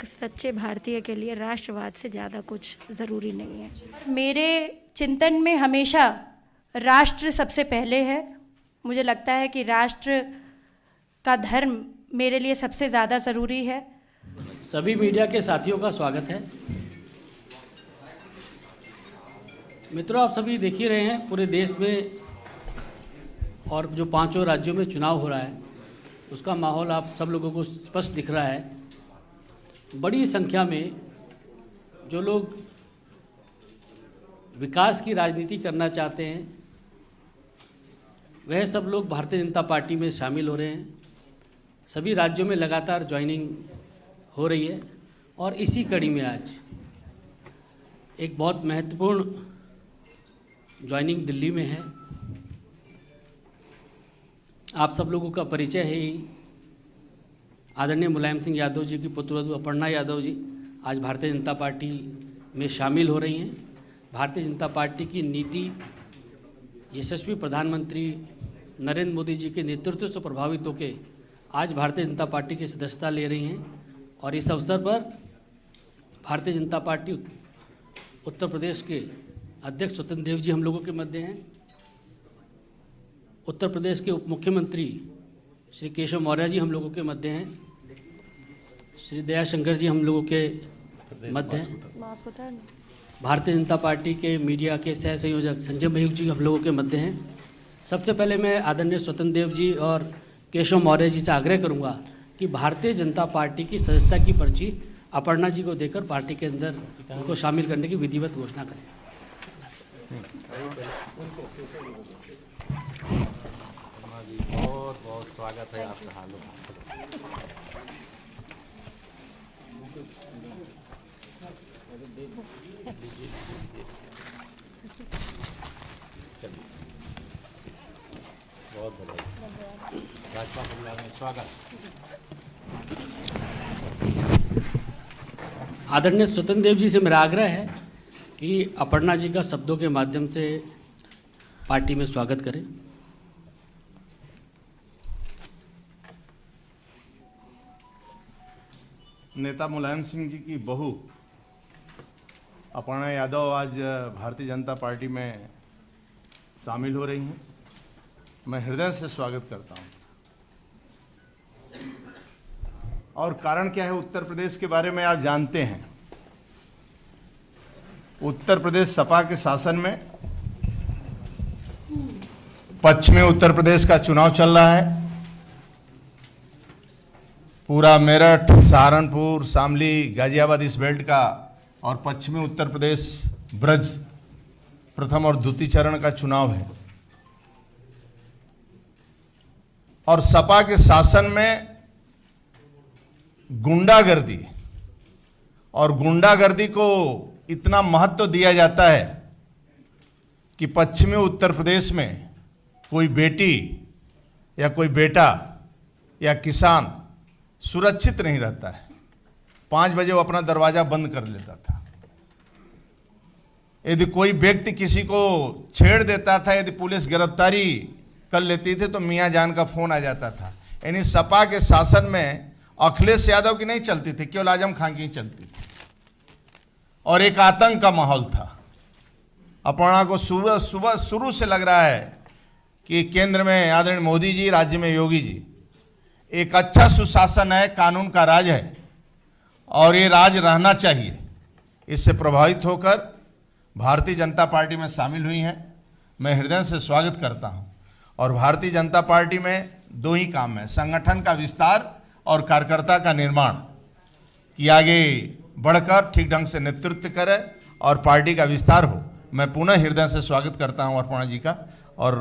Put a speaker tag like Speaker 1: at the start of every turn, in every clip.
Speaker 1: सच्चे भारतीय के लिए राष्ट्रवाद से ज़्यादा कुछ ज़रूरी नहीं है।
Speaker 2: मेरे चिंतन में हमेशा राष्ट्र सबसे पहले है। मुझे लगता है कि राष्ट्र का धर्म मेरे लिए सबसे ज़्यादा ज़रूरी है।
Speaker 3: सभी मीडिया के साथियों का स्वागत है। मित्रों, आप सभी देख ही रहे हैं पूरे देश में और जो पांचों राज्यों में चुनाव हो रहा है उसका माहौल आप सब लोगों को स्पष्ट दिख रहा है। बड़ी संख्या में जो लोग विकास की राजनीति करना चाहते हैं वह सब लोग भारतीय जनता पार्टी में शामिल हो रहे हैं। सभी राज्यों में लगातार ज्वाइनिंग हो रही है और इसी कड़ी में आज एक बहुत महत्वपूर्ण ज्वाइनिंग दिल्ली में है। आप सब लोगों का परिचय है ही। आदरणीय मुलायम सिंह यादव जी की पुत्रवधू अपर्णा यादव जी आज भारतीय जनता पार्टी में शामिल हो रही हैं। भारतीय जनता पार्टी की नीति यशस्वी प्रधानमंत्री नरेंद्र मोदी जी के नेतृत्व से प्रभावित होकर आज भारतीय जनता पार्टी की सदस्यता ले रही हैं और इस अवसर पर भारतीय जनता पार्टी उत्तर प्रदेश के अध्यक्ष स्वतंत्र देव जी हम लोगों के मध्य हैं। उत्तर प्रदेश के उप मुख्यमंत्री श्री केशव मौर्य जी हम लोगों के मध्य हैं। श्री दयाशंकर जी हम लोगों के मध्य हैं। भारतीय जनता पार्टी के मीडिया के सह संयोजक संजय मयूख जी हम लोगों के मध्य हैं। सबसे पहले मैं आदरणीय स्वतंत्र देव जी और केशव मौर्य जी से आग्रह करूंगा कि भारतीय जनता पार्टी की सदस्यता की पर्ची अपर्णा जी को देकर पार्टी के अंदर उनको शामिल करने की विधिवत घोषणा करें।
Speaker 4: बहुत बहुत स्वागत है आपका। हाल बहुत बधाई। भाजपा परिवार में स्वागत।
Speaker 3: आदरणीय स्वतंत्र देव जी से मेरा आग्रह है कि अपर्णा जी का शब्दों के माध्यम से पार्टी में स्वागत करें।
Speaker 5: नेता मुलायम सिंह जी की बहू अपर्णा यादव आज भारतीय जनता पार्टी में शामिल हो रही हैं। मैं हृदय से स्वागत करता हूं। और कारण क्या है, उत्तर प्रदेश के बारे में आप जानते हैं। उत्तर प्रदेश सपा के शासन में पश्चिमी उत्तर प्रदेश का चुनाव चल रहा है। पूरा मेरठ, सहारनपुर, शामली, गाजियाबाद इस बेल्ट का और पश्चिमी उत्तर प्रदेश ब्रज प्रथम और द्वितीय चरण का चुनाव है। और सपा के शासन में गुंडागर्दी और गुंडागर्दी को इतना महत्व दिया जाता है कि पश्चिमी उत्तर प्रदेश में कोई बेटी या कोई बेटा या किसान सुरक्षित नहीं रहता है। 5 बजे वो अपना दरवाजा बंद कर लेता था। यदि कोई व्यक्ति किसी को छेड़ देता था, यदि पुलिस गिरफ्तारी कर लेती थी तो मियां जान का फोन आ जाता था। यानी सपा के शासन में अखिलेश यादव की नहीं चलती थी, केवल आजम खान की चलती थी और एक आतंक का माहौल था। अपर्णा को शुरू से लग रहा है कि केंद्र में आदरणीय मोदी जी, राज्य में योगी जी, एक अच्छा सुशासन है, कानून का राज है और ये राज रहना चाहिए। इससे प्रभावित होकर भारतीय जनता पार्टी में शामिल हुई हैं। मैं हृदय से स्वागत करता हूं। और भारतीय जनता पार्टी में 2 ही काम है, संगठन का विस्तार और कार्यकर्ता का निर्माण, कि आगे बढ़कर ठीक ढंग से नेतृत्व करे और पार्टी का विस्तार हो। मैं पुनः हृदय से स्वागत करता हूं अपर्णा जी का। और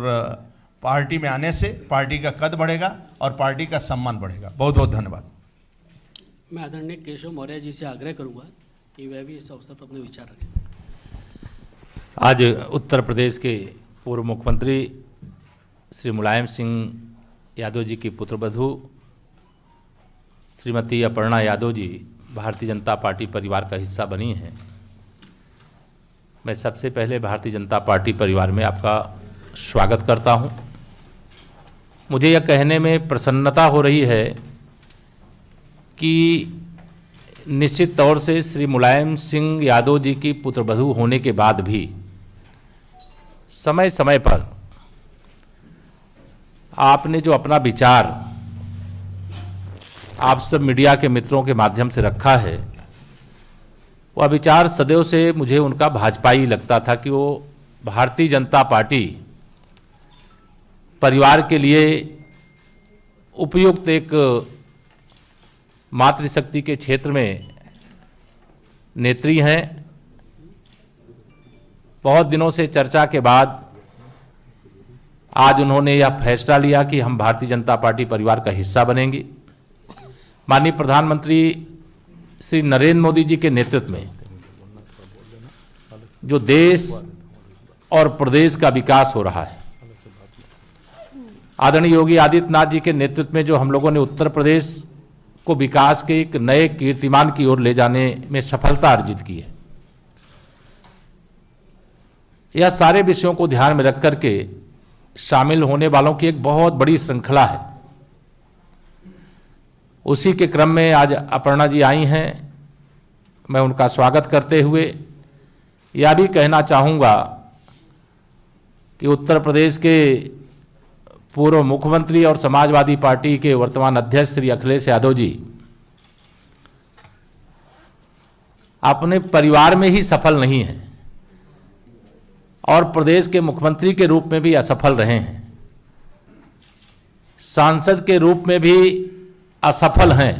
Speaker 5: पार्टी में आने से पार्टी का कद बढ़ेगा और पार्टी का सम्मान बढ़ेगा। बहुत बहुत धन्यवाद।
Speaker 3: मैं आदरणीय केशव मौर्य जी से आग्रह करूंगा कि वह भी इस अवसर पर अपने विचार रखें।
Speaker 4: आज उत्तर प्रदेश के पूर्व मुख्यमंत्री श्री मुलायम सिंह यादव जी की पुत्रवधू श्रीमती अपर्णा यादव जी भारतीय जनता पार्टी परिवार का हिस्सा बनी हैं। मैं सबसे पहले भारतीय जनता पार्टी परिवार में आपका स्वागत करता हूं। मुझे यह कहने में प्रसन्नता हो रही है कि निश्चित तौर से श्री मुलायम सिंह यादव जी की पुत्रवधू होने के बाद भी समय समय पर आपने जो अपना विचार आप सब मीडिया के मित्रों के माध्यम से रखा है, वह विचार सदैव से मुझे उनका भाजपाई लगता था कि वो भारतीय जनता पार्टी परिवार के लिए उपयुक्त एक मातृशक्ति के क्षेत्र में नेत्री हैं। बहुत दिनों से चर्चा के बाद आज उन्होंने यह फैसला लिया कि हम भारतीय जनता पार्टी परिवार का हिस्सा बनेंगे। माननीय प्रधानमंत्री श्री नरेंद्र मोदी जी के नेतृत्व में जो देश और प्रदेश का विकास हो रहा है, आदरणीय योगी आदित्यनाथ जी के नेतृत्व में जो हम लोगों ने उत्तर प्रदेश को विकास के एक नए कीर्तिमान की ओर ले जाने में सफलता अर्जित की है, यह सारे विषयों को ध्यान में रख करके शामिल होने वालों की एक बहुत बड़ी श्रृंखला है। उसी के क्रम में आज अपर्णा जी आई हैं। मैं उनका स्वागत करते हुए यह भी कहना चाहूँगा कि उत्तर प्रदेश के पूर्व मुख्यमंत्री और समाजवादी पार्टी के वर्तमान अध्यक्ष श्री अखिलेश यादव जी अपने परिवार में ही सफल नहीं हैं और प्रदेश के मुख्यमंत्री के रूप में भी असफल रहे हैं, सांसद के रूप में भी असफल हैं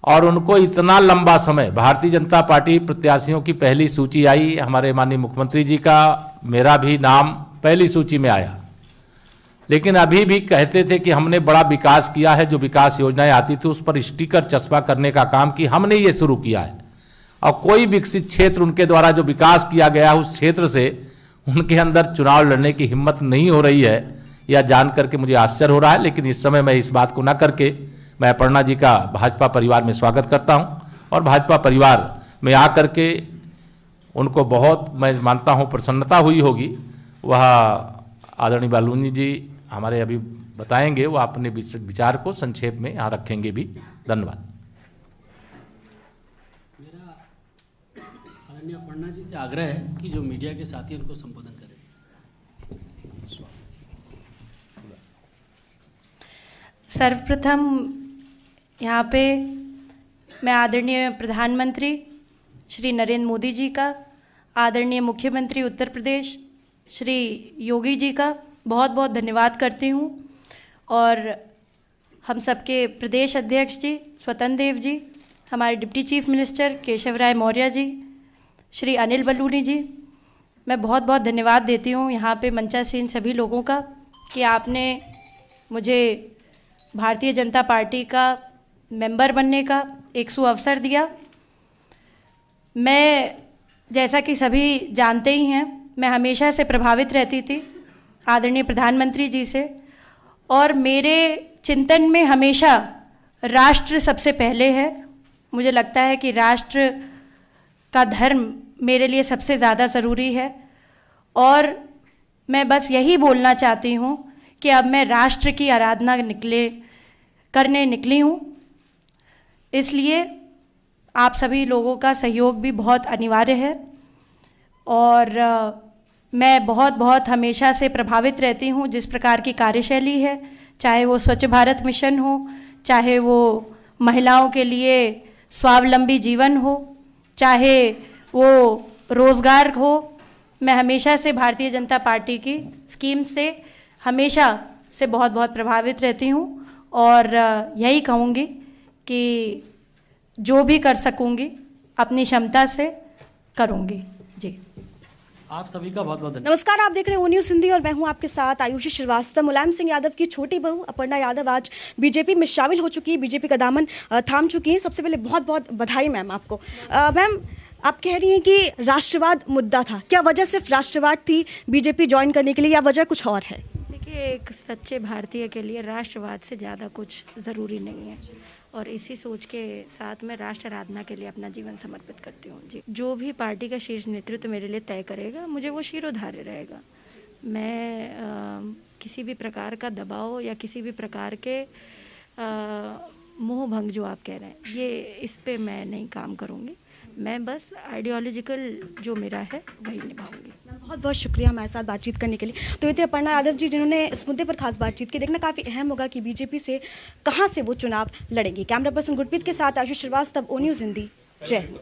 Speaker 4: और उनको इतना लंबा समय भारतीय जनता पार्टी प्रत्याशियों की पहली सूची आई, हमारे माननीय मुख्यमंत्री जी का, मेरा भी नाम पहली सूची में आया, लेकिन अभी भी कहते थे कि हमने बड़ा विकास किया है। जो विकास योजनाएं आती थी उस पर स्टिकर चस्पा करने का काम कि हमने ये शुरू किया है, और कोई विकसित क्षेत्र उनके द्वारा जो विकास किया गया उस क्षेत्र से उनके अंदर चुनाव लड़ने की हिम्मत नहीं हो रही है। यह जान करके मुझे आश्चर्य हो रहा है, लेकिन इस समय मैं इस बात को न करके मैं अपर्णा जी का भाजपा परिवार में स्वागत करता हूं और भाजपा परिवार में आकर के उनको बहुत मैं मानता हूं प्रसन्नता हुई होगी। वह आदरणीय बालूनी जी हमारे अभी बताएंगे, वो अपने विचार को संक्षेप में यहाँ रखेंगे भी। धन्यवाद।
Speaker 3: मेरा आदरणीय अपर्णा जी से आग्रह है कि जो मीडिया के साथी उनको संबोधन करें।
Speaker 2: सर्वप्रथम यहाँ पे मैं आदरणीय प्रधानमंत्री श्री नरेंद्र मोदी जी का, आदरणीय मुख्यमंत्री उत्तर प्रदेश श्री योगी जी का बहुत बहुत धन्यवाद करती हूँ, और हम सबके प्रदेश अध्यक्ष जी स्वतंत्र देव जी, हमारे डिप्टी चीफ मिनिस्टर केशव राय मौर्य जी, श्री अनिल बलूनी जी, मैं बहुत बहुत धन्यवाद देती हूँ यहाँ पे मंचासीन सभी लोगों का कि आपने मुझे भारतीय जनता पार्टी का मेंबर बनने का एक सुअवसर दिया। मैं, जैसा कि सभी जानते ही हैं, मैं हमेशा से प्रभावित रहती थी आदरणीय प्रधानमंत्री जी से, और मेरे चिंतन में हमेशा राष्ट्र सबसे पहले है। मुझे लगता है कि राष्ट्र का धर्म मेरे लिए सबसे ज़्यादा ज़रूरी है, और मैं बस यही बोलना चाहती हूँ कि अब मैं राष्ट्र की आराधना करने निकली हूँ। इसलिए आप सभी लोगों का सहयोग भी बहुत अनिवार्य है, और मैं बहुत बहुत हमेशा से प्रभावित रहती हूँ जिस प्रकार की कार्यशैली है, चाहे वो स्वच्छ भारत मिशन हो, चाहे वो महिलाओं के लिए स्वावलंबी जीवन हो, चाहे वो रोज़गार हो। मैं हमेशा से भारतीय जनता पार्टी की स्कीम से हमेशा से बहुत बहुत प्रभावित रहती हूँ, और यही कहूँगी कि जो भी कर सकूँगी अपनी क्षमता से करूँगी। जी,
Speaker 3: आप सभी का बहुत बहुत धन्यवाद।
Speaker 6: नमस्कार, आप देख रहे हैं ओ न्यूज़ हिंदी और मैं हूं आपके साथ आयुषी श्रीवास्तव। मुलायम सिंह यादव की छोटी बहू अपर्णा यादव आज बीजेपी में शामिल हो चुकी है, बीजेपी का दामन थाम चुकी हैं। सबसे पहले बहुत बहुत बधाई मैम आपको। मैम, आप कह रही हैं कि राष्ट्रवाद मुद्दा था, क्या वजह सिर्फ राष्ट्रवाद थी बीजेपी ज्वाइन करने के लिए, या वजह कुछ और है?
Speaker 1: देखिए, एक सच्चे भारतीय के लिए राष्ट्रवाद से ज़्यादा कुछ ज़रूरी नहीं है, और इसी सोच के साथ मैं राष्ट्र आराधना के लिए अपना जीवन समर्पित करती हूँ। जी, जो भी पार्टी का शीर्ष नेतृत्व मेरे लिए तय करेगा, मुझे वो शिरोधार्य रहेगा। मैं किसी भी प्रकार का दबाव या किसी भी प्रकार के मोह भंग जो आप कह रहे हैं, ये इस पे मैं नहीं काम करूँगी। मैं बस आइडियोलॉजिकल जो मेरा है वही निभाऊंगी।
Speaker 6: मैम बहुत बहुत शुक्रिया हमारे साथ बातचीत करने के लिए। तो ये थे अपर्णा यादव जी, जिन्होंने इस मुद्दे पर खास बातचीत की। देखना काफ़ी अहम होगा कि बीजेपी से कहाँ से वो चुनाव लड़ेंगी। कैमरा पर्सन गुरप्रीत के साथ आशुष श्रीवास्तव, ओ न्यूज़ हिंदी। जय हिंद।